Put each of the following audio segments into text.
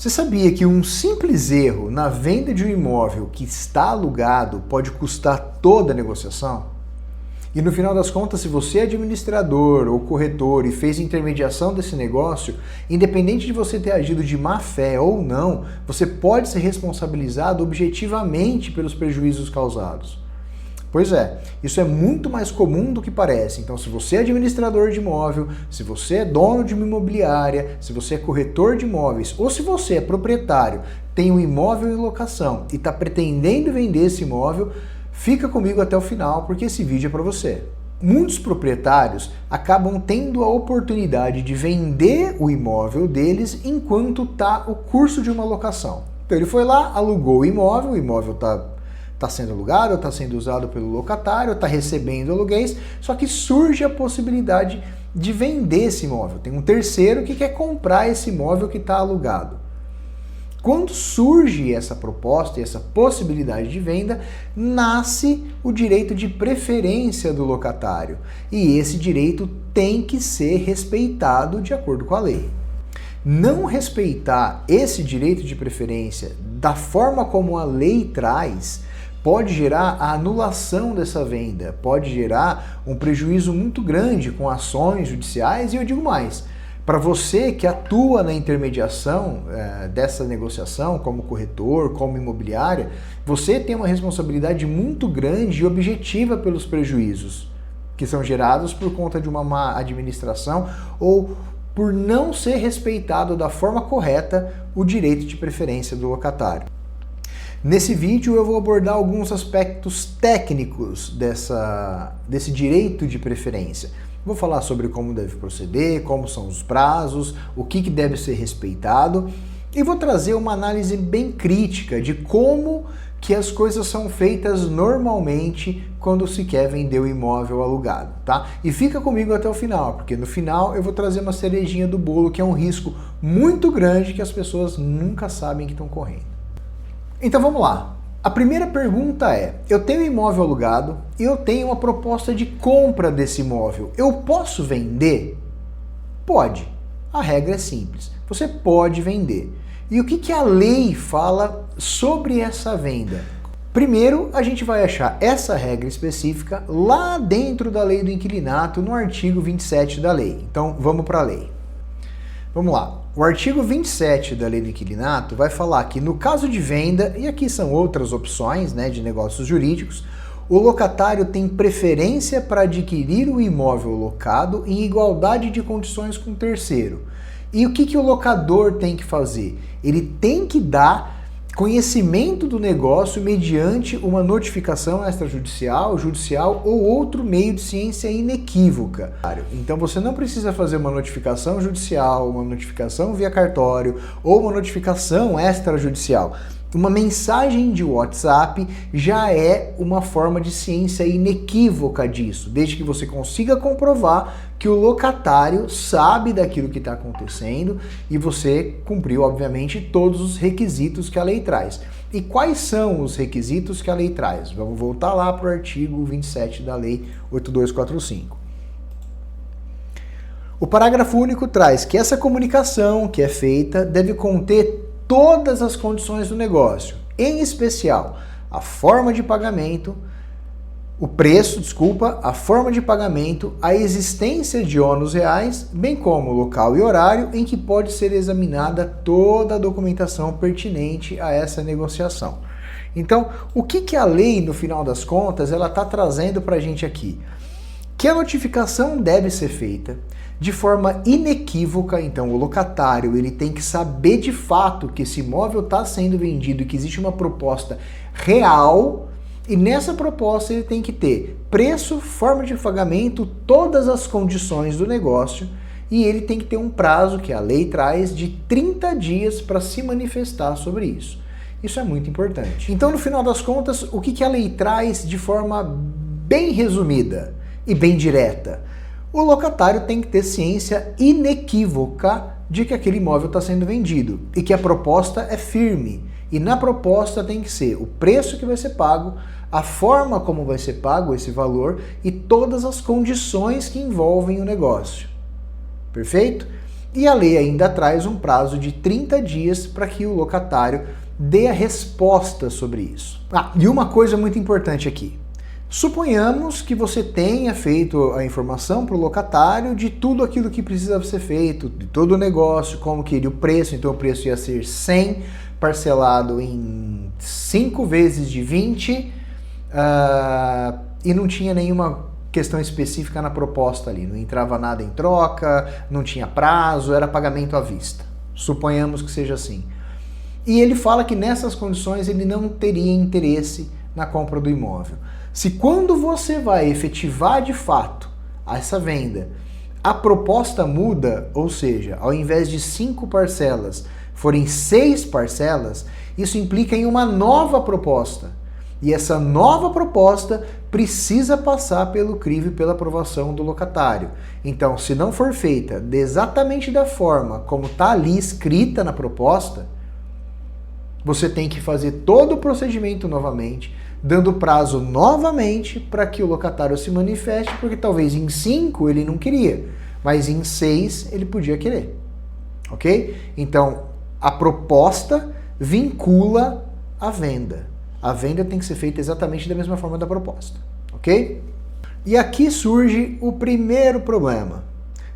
Você sabia que um simples erro na venda de um imóvel que está alugado pode custar toda a negociação? E no final das contas, se você é administrador ou corretor e fez intermediação desse negócio, independente de você ter agido de má fé ou não, você pode ser responsabilizado objetivamente pelos prejuízos causados. Pois é, isso é muito mais comum do que parece. Então, se você é administrador de imóvel, se você é dono de uma imobiliária, se você é corretor de imóveis ou se você é proprietário, tem um imóvel em locação e está pretendendo vender esse imóvel, fica comigo até o final porque esse vídeo é para você. Muitos proprietários acabam tendo a oportunidade de vender o imóvel deles enquanto está o curso de uma locação. Então ele foi lá, alugou o imóvel está sendo alugado, está sendo usado pelo locatário, está recebendo aluguéis, só que surge a possibilidade de vender esse imóvel. Tem um terceiro que quer comprar esse imóvel que está alugado. Quando surge essa proposta e essa possibilidade de venda, nasce o direito de preferência do locatário. E esse direito tem que ser respeitado de acordo com a lei. Não respeitar esse direito de preferência da forma como a lei traz pode gerar a anulação dessa venda, pode gerar um prejuízo muito grande com ações judiciais e eu digo mais, para você que atua na intermediação dessa negociação, como corretor, como imobiliária, você tem uma responsabilidade muito grande e objetiva pelos prejuízos que são gerados por conta de uma má administração ou por não ser respeitado da forma correta o direito de preferência do locatário. Nesse vídeo eu vou abordar alguns aspectos técnicos desse direito de preferência. Vou falar sobre como deve proceder, como são os prazos, o que deve ser respeitado e vou trazer uma análise bem crítica de como que as coisas são feitas normalmente quando se quer vender o imóvel alugado, tá? E fica comigo até o final, porque no final eu vou trazer uma cerejinha do bolo que é um risco muito grande que as pessoas nunca sabem que estão correndo. Então vamos lá. A primeira pergunta é, eu tenho um imóvel alugado e eu tenho uma proposta de compra desse imóvel. Eu posso vender? Pode. A regra é simples. Você pode vender. E o que a lei fala sobre essa venda? Primeiro, a gente vai achar essa regra específica lá dentro da lei do inquilinato, no artigo 27 da lei. Então vamos para a lei. Vamos lá. O artigo 27 da lei do inquilinato vai falar que no caso de venda, e aqui são outras opções de negócios jurídicos, o locatário tem preferência para adquirir o imóvel locado em igualdade de condições com o terceiro. E o que o locador tem que fazer? Ele tem que dar conhecimento do negócio mediante uma notificação extrajudicial, judicial ou outro meio de ciência inequívoca. Então você não precisa fazer uma notificação judicial, uma notificação via cartório ou uma notificação extrajudicial. Uma mensagem de WhatsApp já é uma forma de ciência inequívoca disso, desde que você consiga comprovar que o locatário sabe daquilo que está acontecendo e você cumpriu, obviamente, todos os requisitos que a lei traz. E quais são os requisitos que a lei traz? Vamos voltar lá para o artigo 27 da Lei 8245. O parágrafo único traz que essa comunicação que é feita deve conter todas as condições do negócio, em especial a forma de pagamento, a forma de pagamento, a existência de ônus reais, bem como o local e horário em que pode ser examinada toda a documentação pertinente a essa negociação. Então, o que a lei, no final das contas, ela está trazendo para a gente aqui? Que a notificação deve ser feita de forma inequívoca, então o locatário ele tem que saber de fato que esse imóvel está sendo vendido e que existe uma proposta real, e nessa proposta ele tem que ter preço, forma de pagamento, todas as condições do negócio, e ele tem que ter um prazo que a lei traz de 30 dias para se manifestar sobre isso. Isso é muito importante. Então, no final das contas, o que a lei traz de forma bem resumida e bem direta? O locatário tem que ter ciência inequívoca de que aquele imóvel está sendo vendido e que a proposta é firme. E na proposta tem que ser o preço que vai ser pago, a forma como vai ser pago esse valor e todas as condições que envolvem o negócio. Perfeito? E a lei ainda traz um prazo de 30 dias para que o locatário dê a resposta sobre isso. E uma coisa muito importante aqui. Suponhamos que você tenha feito a informação para o locatário de tudo aquilo que precisa ser feito, de todo o negócio, como que iria o preço, então o preço ia ser 100, parcelado em 5 vezes de 20, e não tinha nenhuma questão específica na proposta ali, não entrava nada em troca, não tinha prazo, era pagamento à vista. Suponhamos que seja assim. E ele fala que nessas condições ele não teria interesse na compra do imóvel. Se quando você vai efetivar de fato essa venda, a proposta muda, ou seja, ao invés de 5 parcelas, forem 6 parcelas, isso implica em uma nova proposta. E essa nova proposta precisa passar pelo crivo e pela aprovação do locatário. Então, se não for feita exatamente da forma como está ali escrita na proposta, você tem que fazer todo o procedimento novamente, dando prazo novamente para que o locatário se manifeste, porque talvez em 5 ele não queria, mas em 6 ele podia querer. Ok? Então, a proposta vincula a venda. A venda tem que ser feita exatamente da mesma forma da proposta. Ok? E aqui surge o primeiro problema.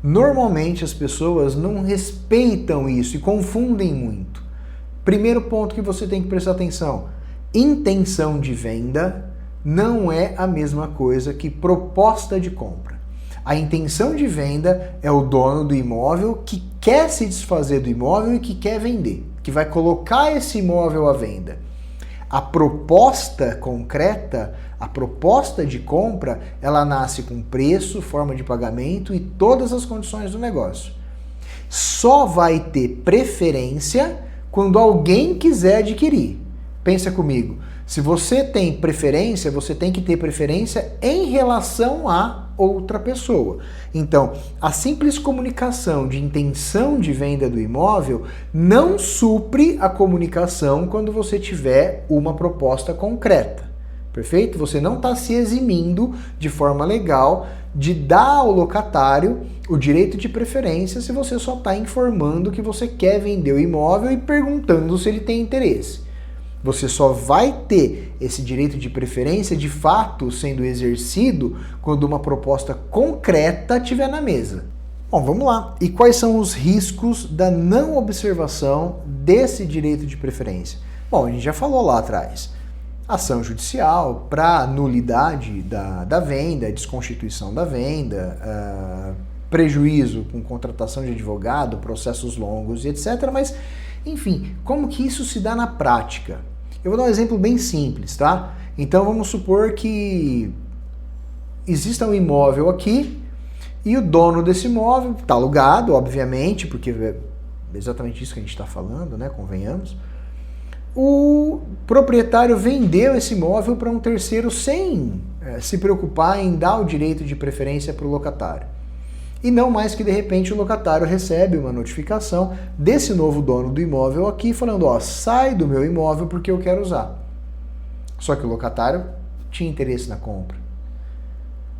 Normalmente as pessoas não respeitam isso e confundem muito. Primeiro ponto que você tem que prestar atenção: intenção de venda não é a mesma coisa que proposta de compra. A intenção de venda é o dono do imóvel que quer se desfazer do imóvel e que quer vender, que vai colocar esse imóvel à venda. A proposta concreta, a proposta de compra, ela nasce com preço, forma de pagamento e todas as condições do negócio. Só vai ter preferência quando alguém quiser adquirir. Pensa comigo, se você tem preferência, você tem que ter preferência em relação a outra pessoa. Então, a simples comunicação de intenção de venda do imóvel não supre a comunicação quando você tiver uma proposta concreta. Perfeito? Você não está se eximindo de forma legal de dar ao locatário o direito de preferência se você só está informando que você quer vender o imóvel e perguntando se ele tem interesse. Você só vai ter esse direito de preferência de fato sendo exercido quando uma proposta concreta estiver na mesa. Bom, vamos lá. E quais são os riscos da não observação desse direito de preferência? Bom, a gente já falou lá atrás. Ação judicial para nulidade da venda, desconstituição da venda, prejuízo com contratação de advogado, processos longos e etc. Mas, enfim, como que isso se dá na prática? Eu vou dar um exemplo bem simples, tá? Então vamos supor que exista um imóvel aqui e o dono desse imóvel está alugado, obviamente, porque é exatamente isso que a gente está falando, né? Convenhamos. O proprietário vendeu esse imóvel para um terceiro sem se preocupar em dar o direito de preferência para o locatário. E não mais que de repente o locatário recebe uma notificação desse novo dono do imóvel aqui falando, ó, sai do meu imóvel porque eu quero usar. Só que o locatário tinha interesse na compra.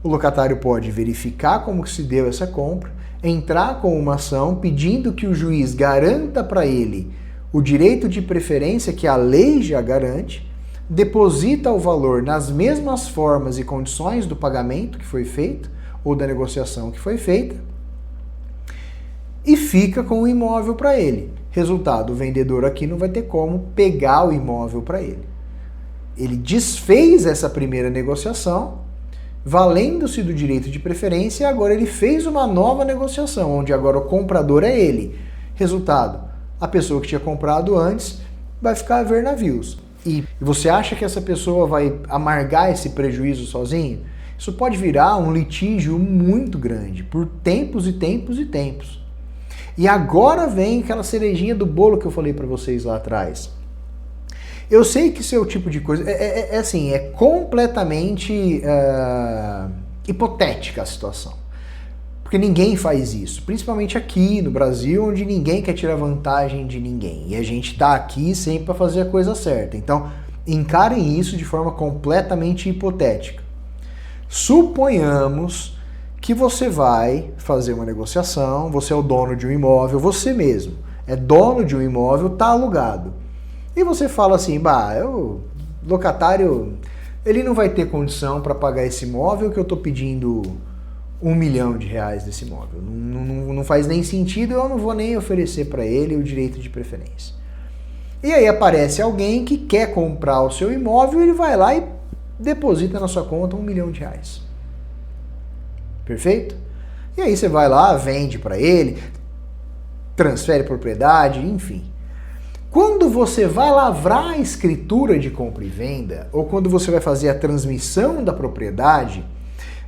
O locatário pode verificar como que se deu essa compra, entrar com uma ação pedindo que o juiz garanta para ele o direito de preferência que a lei já garante, deposita o valor nas mesmas formas e condições do pagamento que foi feito, ou da negociação que foi feita, e fica com o imóvel para ele. Resultado, o vendedor aqui não vai ter como pegar o imóvel para ele. Ele desfez essa primeira negociação, valendo-se do direito de preferência, e agora ele fez uma nova negociação, onde agora o comprador é ele. Resultado, a pessoa que tinha comprado antes vai ficar a ver navios. E você acha que essa pessoa vai amargar esse prejuízo sozinho? Isso pode virar um litígio muito grande, por tempos e tempos e tempos. E agora vem aquela cerejinha do bolo que eu falei para vocês lá atrás. Eu sei que esse é o tipo de coisa, é completamente hipotética a situação. Porque ninguém faz isso, principalmente aqui no Brasil, onde ninguém quer tirar vantagem de ninguém. E a gente está aqui sempre para fazer a coisa certa. Então, encarem isso de forma completamente hipotética. Suponhamos que você vai fazer uma negociação, você é o dono de um imóvel, você mesmo é dono de um imóvel, tá alugado. E você fala assim, o locatário, ele não vai ter condição para pagar esse imóvel que eu estou pedindo R$1 milhão desse imóvel. Não faz nem sentido, eu não vou nem oferecer para ele o direito de preferência. E aí aparece alguém que quer comprar o seu imóvel, ele vai lá e deposita na sua conta R$1 milhão. Perfeito? E aí você vai lá, vende para ele, transfere propriedade, enfim. Quando você vai lavrar a escritura de compra e venda, ou quando você vai fazer a transmissão da propriedade,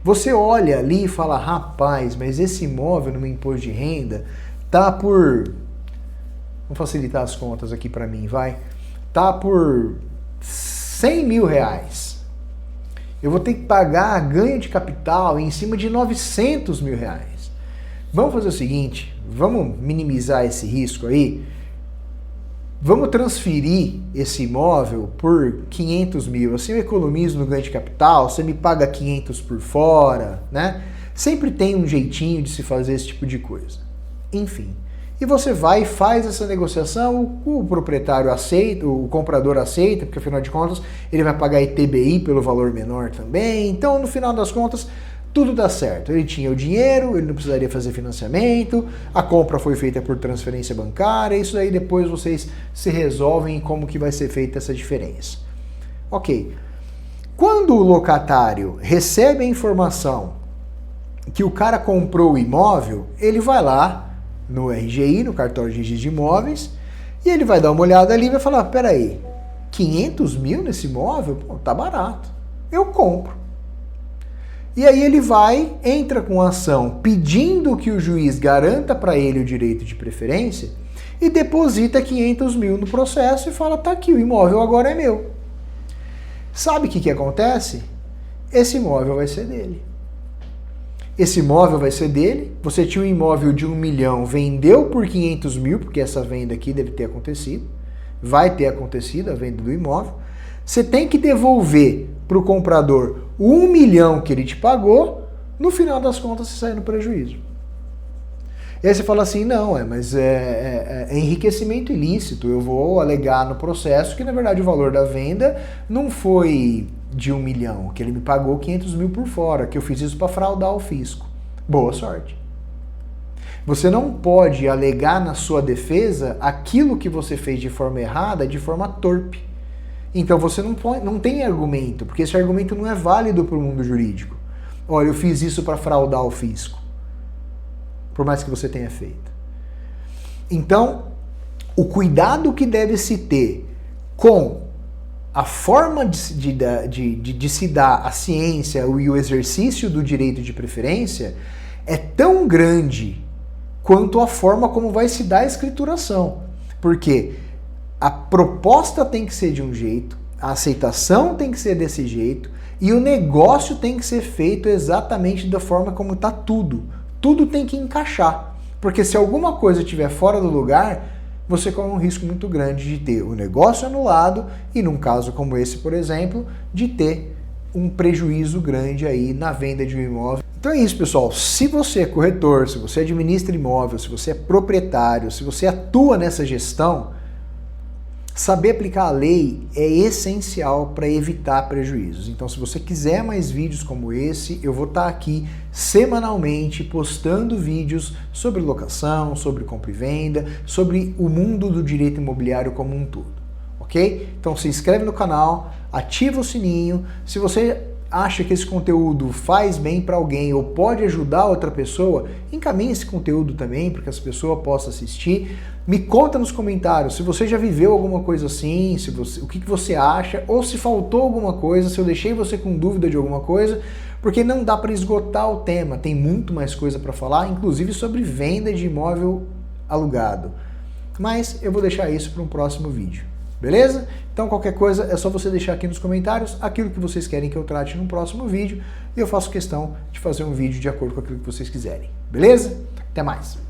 você olha ali e fala, rapaz, mas esse imóvel no meu imposto de renda tá por... Vamos facilitar as contas aqui para mim, vai. Tá por R$100 mil. Eu vou ter que pagar ganho de capital em cima de R$900 mil. Vamos fazer o seguinte, vamos minimizar esse risco aí. Vamos transferir esse imóvel por 500 mil. Assim eu economizo no ganho de capital, você me paga 500 por fora, né? Sempre tem um jeitinho de se fazer esse tipo de coisa. Enfim. E você vai e faz essa negociação, o proprietário aceita, o comprador aceita, porque afinal de contas ele vai pagar ITBI pelo valor menor também. Então, no final das contas, tudo dá certo. Ele tinha o dinheiro, ele não precisaria fazer financiamento, a compra foi feita por transferência bancária, isso aí depois vocês se resolvem em como que vai ser feita essa diferença. Ok. Quando o locatário recebe a informação que o cara comprou o imóvel, ele vai lá no RGI, no cartório de registro de imóveis, e ele vai dar uma olhada ali e vai falar, peraí, 500 mil nesse imóvel? Pô, tá barato. Eu compro. E aí ele vai, entra com ação pedindo que o juiz garanta para ele o direito de preferência e deposita 500 mil no processo e fala, tá aqui, o imóvel agora é meu. Sabe o que acontece? Esse imóvel vai ser dele. Esse imóvel vai ser dele, você tinha um imóvel de 1 milhão, vendeu por 500 mil, porque essa venda aqui deve ter acontecido, vai ter acontecido a venda do imóvel, você tem que devolver para o comprador o 1 milhão que ele te pagou, no final das contas você sai no prejuízo. E aí você fala assim, não, mas é enriquecimento ilícito, eu vou alegar no processo que na verdade o valor da venda não foi de 1 milhão, que ele me pagou 500 mil por fora, que eu fiz isso para fraudar o fisco. Boa sorte. Você não pode alegar na sua defesa aquilo que você fez de forma errada, de forma torpe. Então você não tem argumento, porque esse argumento não é válido para o mundo jurídico. Olha, eu fiz isso para fraudar o fisco. Por mais que você tenha feito. Então, o cuidado que deve se ter com a forma de se dar a ciência e o exercício do direito de preferência é tão grande quanto a forma como vai se dar a escrituração. Porque a proposta tem que ser de um jeito, a aceitação tem que ser desse jeito e o negócio tem que ser feito exatamente da forma como está tudo. Tudo tem que encaixar. Porque se alguma coisa estiver fora do lugar, você corre um risco muito grande de ter o negócio anulado e, num caso como esse, por exemplo, de ter um prejuízo grande aí na venda de um imóvel. Então é isso, pessoal. Se você é corretor, se você administra imóvel, se você é proprietário, se você atua nessa gestão, saber aplicar a lei é essencial para evitar prejuízos. Então, se você quiser mais vídeos como esse, eu vou estar aqui semanalmente postando vídeos sobre locação, sobre compra e venda, sobre o mundo do direito imobiliário como um todo, ok? Então, se inscreve no canal, ativa o sininho. Se você acha que esse conteúdo faz bem para alguém ou pode ajudar outra pessoa, encaminhe esse conteúdo também para que essa pessoa possa assistir. Me conta nos comentários se você já viveu alguma coisa assim, o que você acha, ou se faltou alguma coisa, se eu deixei você com dúvida de alguma coisa, porque não dá para esgotar o tema, tem muito mais coisa para falar, inclusive sobre venda de imóvel alugado. Mas eu vou deixar isso para um próximo vídeo, beleza? Então qualquer coisa é só você deixar aqui nos comentários aquilo que vocês querem que eu trate no próximo vídeo e eu faço questão de fazer um vídeo de acordo com aquilo que vocês quiserem, beleza? Até mais!